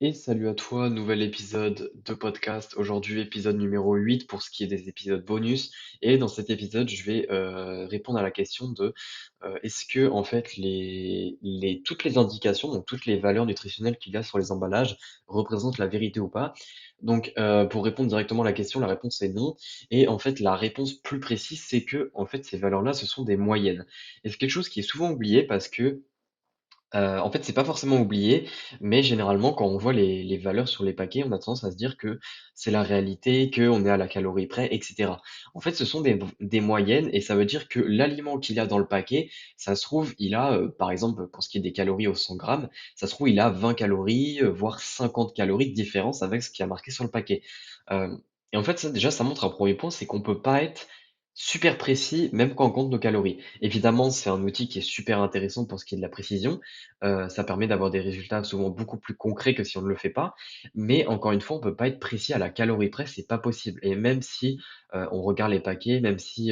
Et salut à toi, nouvel épisode de podcast. Aujourd'hui, épisode numéro 8 pour ce qui est des épisodes bonus. Et dans cet épisode, je vais répondre à la question de est-ce que en fait toutes les indications, donc toutes les valeurs nutritionnelles qu'il y a sur les emballages représentent la vérité ou pas? Donc pour répondre directement à la question, la réponse est non. Et en fait, la réponse plus précise, c'est que en fait ces valeurs-là, ce sont des moyennes. Et c'est quelque chose qui est souvent oublié parce que en fait, c'est pas forcément oublié, mais généralement, quand on voit les valeurs sur les paquets, on a tendance à se dire que c'est la réalité, qu'on est à la calorie près, et cetera. En fait, ce sont des moyennes et ça veut dire que l'aliment qu'il y a dans le paquet, ça se trouve, il a, par exemple, pour ce qui est des calories au 100 grammes, ça se trouve, il a 20 calories, voire 50 calories de différence avec ce qui a marqué sur le paquet. Et en fait, ça, déjà, ça montre un premier point, c'est qu'on peut pas être super précis, même quand on compte nos calories. Évidemment, c'est un outil qui est super intéressant pour ce qui est de la précision, ça permet d'avoir des résultats souvent beaucoup plus concrets que si on ne le fait pas. Mais encore une fois, on peut pas être précis à la calorie près, c'est pas possible. Et même si, on regarde les paquets, même si,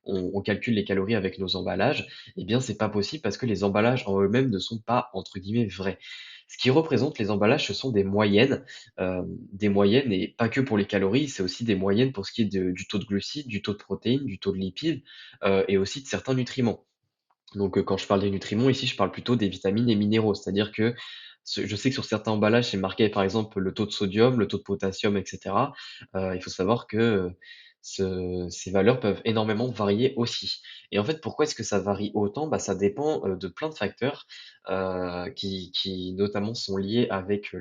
on calcule les calories avec nos emballages, eh bien, c'est pas possible parce que les emballages en eux-mêmes ne sont pas, entre guillemets, «vrais». Ce qui représente les emballages, ce sont des moyennes et pas que pour les calories, c'est aussi des moyennes pour ce qui est du taux de glucides, du taux de protéines, du taux de lipides, et aussi de certains nutriments. Donc, quand je parle des nutriments, ici, je parle plutôt des vitamines et minéraux. C'est-à-dire que je sais que sur certains emballages, c'est marqué, par exemple, le taux de sodium, le taux de potassium, et cetera. Il faut savoir que, ces valeurs peuvent énormément varier aussi. Et en fait, pourquoi est-ce que ça varie autant? Bah, ça dépend, de plein de facteurs, qui notamment sont liés avec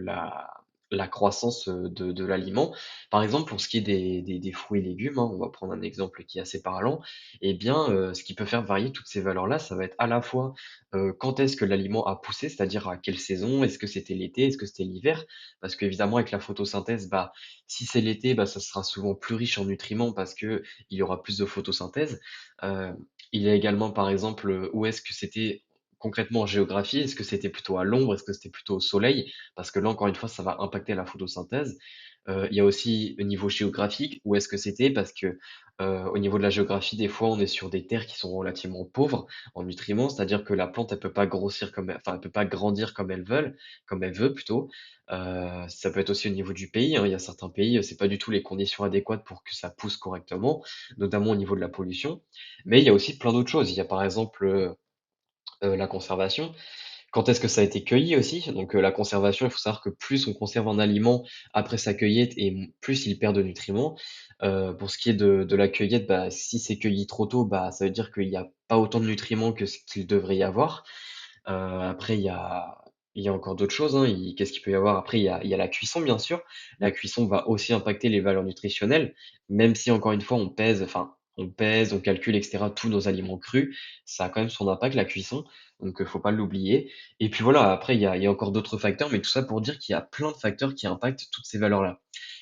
la croissance, de l'aliment. Par exemple, pour ce qui est des fruits et légumes, hein, on va prendre un exemple qui est assez parlant. Eh bien, ce qui peut faire varier toutes ces valeurs-là, ça va être à la fois, quand est-ce que l'aliment a poussé, c'est-à-dire à quelle saison? Est-ce que c'était l'été? Est-ce que c'était l'hiver? Parce qu'évidemment avec la photosynthèse, bah, si c'est l'été, bah, ça sera souvent plus riche en nutriments parce qu'il y aura plus de photosynthèse. Heu, il y a également par exemple, où est-ce que c'était concrètement en géographie? Est-ce que c'était plutôt à l'ombre? Est-ce que c'était plutôt au soleil? Parce que là, encore une fois, ça va impacter la photosynthèse. Il y a aussi au niveau géographique, où est-ce que c'était? Parce que au niveau de la géographie, des fois, on est sur des terres qui sont relativement pauvres en nutriments, c'est-à-dire que la plante, elle peut pas grossir elle peut pas grandir comme elle veut plutôt. Ça peut être aussi au niveau du pays, hein. Il y a certains pays, c'est pas du tout les conditions adéquates pour que ça pousse correctement, notamment au niveau de la pollution. Mais il y a aussi plein d'autres choses. Il y a par exemple, la conservation. Quand est-ce que ça a été cueilli aussi? Donc, la conservation, il faut savoir que plus on conserve un aliment après sa cueillette et plus il perd de nutriments. Pour ce qui est de la cueillette, bah, si c'est cueilli trop tôt, bah, ça veut dire qu'il y a pas autant de nutriments que ce qu'il devrait y avoir. Après il y a encore d'autres choses, hein. Qu'est-ce qu'il peut y avoir? Après il y a la cuisson, bien sûr. La cuisson va aussi impacter les valeurs nutritionnelles, même si encore une fois on pèse, on calcule et cetera tous nos aliments crus, ça a quand même son impact la cuisson, donc faut pas l'oublier. Et puis voilà, après il y a encore d'autres facteurs, mais tout ça pour dire qu'il y a plein de facteurs qui impactent toutes ces valeurs-là.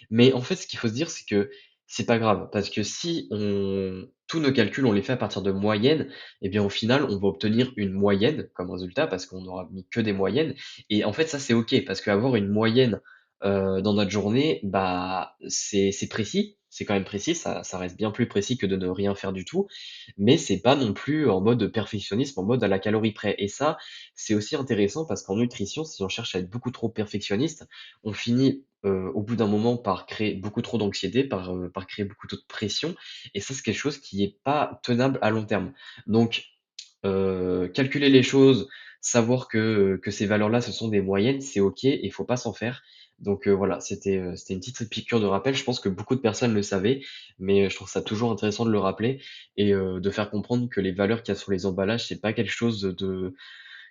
Mais en fait, ce qu'il faut se dire, c'est que c'est pas grave, parce que si on tous nos calculs, on les fait à partir de moyennes, eh bien, au final, on va obtenir une moyenne comme résultat, parce qu'on n'aura mis que des moyennes. Et en fait, ça, c'est OK, parce qu'avoir une moyenne, dans notre journée, bah, c'est précis, c'est quand même précis, ça reste bien plus précis que de ne rien faire du tout, mais c'est pas non plus en mode perfectionnisme, en mode à la calorie près. Et ça, c'est aussi intéressant parce qu'en nutrition, si on cherche à être beaucoup trop perfectionniste, on finit, au bout d'un moment par créer beaucoup trop d'anxiété, par créer beaucoup trop de pression et ça, c'est quelque chose qui est pas tenable à long terme. Donc, calculer les choses, savoir que ces valeurs-là, ce sont des moyennes, c'est OK et il faut pas s'en faire. Donc, voilà, c'était une petite piqûre de rappel. Je pense que beaucoup de personnes le savaient, mais, je trouve ça toujours intéressant de le rappeler et de faire comprendre que les valeurs qu'il y a sur les emballages, c'est pas quelque chose de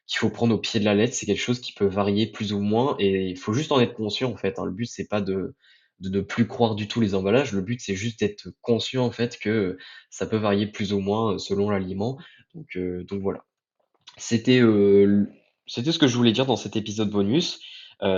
qu'il faut prendre au pied de la lettre, c'est quelque chose qui peut varier plus ou moins et il faut juste en être conscient, en fait, hein. Le but, c'est pas de ne plus croire du tout les emballages. Le but, c'est juste d'être conscient, en fait, que ça peut varier plus ou moins, selon l'aliment. Donc voilà. C'était, c'était ce que je voulais dire dans cet épisode bonus.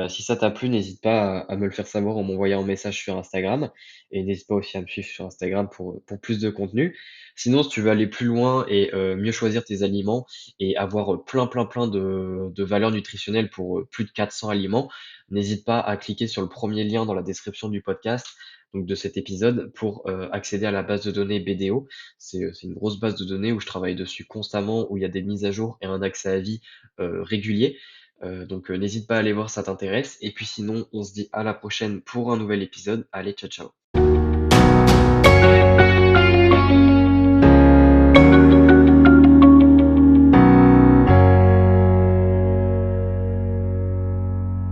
Si ça t'a plu, n'hésite pas à me le faire savoir en m'envoyant un message sur Instagram et n'hésite pas aussi à me suivre sur Instagram pour plus de contenu. Sinon, si tu veux aller plus loin et mieux choisir tes aliments et avoir, plein de valeurs nutritionnelles pour, plus de 400 aliments, n'hésite pas à cliquer sur le premier lien dans la description du podcast, donc de cet épisode pour, accéder à la base de données BDO. C'est une grosse base de données où je travaille dessus constamment, où il y a des mises à jour et un accès à vie régulier. Donc n'hésite pas à aller voir, ça t'intéresse. Et puis sinon, on se dit à la prochaine pour un nouvel épisode. Allez, ciao, ciao.